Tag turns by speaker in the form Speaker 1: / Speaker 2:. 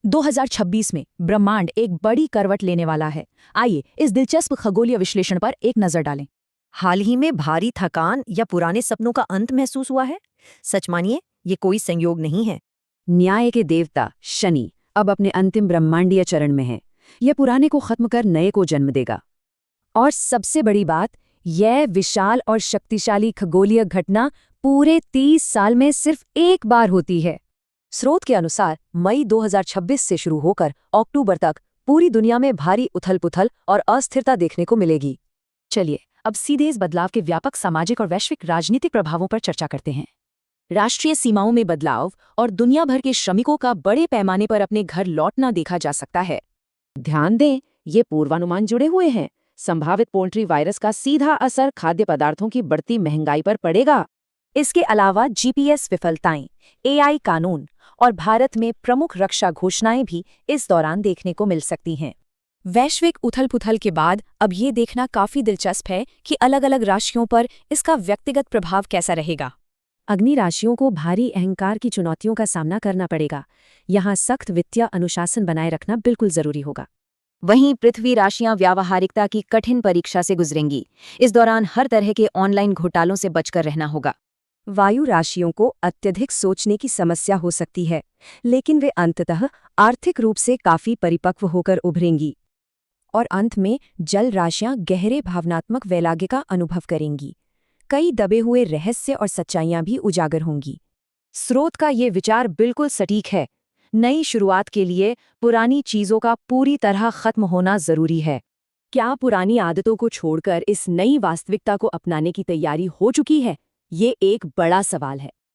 Speaker 1: 2026 में ब्रह्मांड एक बड़ी करवट लेने वाला है। आइए इस दिलचस्प खगोलीय विश्लेषण पर एक नजर डालें।
Speaker 2: हाल ही में भारी थकान या पुराने सपनों का अंत महसूस हुआ है? सच मानिए, ये कोई संयोग नहीं है।
Speaker 3: न्याय के देवता शनि अब अपने अंतिम ब्रह्मांडीय चरण में है। यह पुराने को खत्म कर नए को जन्म देगा। और सबसे बड़ी बात, यह विशाल और शक्तिशाली खगोलीय घटना पूरे 30 साल में सिर्फ एक बार होती है। स्रोत के अनुसार मई 2026 से शुरू होकर अक्टूबर तक पूरी दुनिया में भारी उथल-पुथल और अस्थिरता देखने को मिलेगी।
Speaker 1: चलिए अब सीधे इस बदलाव के व्यापक सामाजिक और वैश्विक राजनीतिक प्रभावों पर चर्चा करते हैं। राष्ट्रीय सीमाओं में बदलाव और दुनिया भर के श्रमिकों का बड़े पैमाने पर अपने घर लौटना देखा जा सकता है।
Speaker 3: ध्यान दें, ये पूर्वानुमान जुड़े हुए हैं। संभावित पोल्ट्री वायरस का सीधा असर खाद्य पदार्थों की बढ़ती महंगाई पर पड़ेगा।
Speaker 1: इसके अलावा जीपीएस विफलताएं, एआई कानून और भारत में प्रमुख रक्षा घोषणाएं भी इस दौरान देखने को मिल सकती हैं। वैश्विक उथल-पुथल के बाद अब ये देखना काफी दिलचस्प है कि अलग-अलग राशियों पर इसका व्यक्तिगत प्रभाव कैसा रहेगा।
Speaker 3: अग्नि राशियों को भारी अहंकार की चुनौतियों का सामना करना पड़ेगा। यहाँ सख्त वित्तीय अनुशासन बनाए रखना बिल्कुल जरूरी होगा।
Speaker 2: वहीं पृथ्वी राशियां व्यावहारिकता की कठिन परीक्षा से गुजरेंगी। इस दौरान हर तरह के ऑनलाइन घोटालों से बचकर रहना होगा।
Speaker 3: वायु राशियों को अत्यधिक सोचने की समस्या हो सकती है, लेकिन वे अंततः आर्थिक रूप से काफी परिपक्व होकर उभरेंगी। और अंत में जल राशियां गहरे भावनात्मक वैराग्य का अनुभव करेंगी। कई दबे हुए रहस्य और सच्चाइयां भी उजागर होंगी।
Speaker 1: स्रोत का ये विचार बिल्कुल सटीक है। नई शुरुआत के लिए पुरानी चीजों का पूरी तरह खत्म होना जरूरी है।
Speaker 3: क्या पुरानी आदतों को छोड़कर इस नई वास्तविकता को अपनाने की तैयारी हो चुकी है? ये एक बड़ा सवाल है।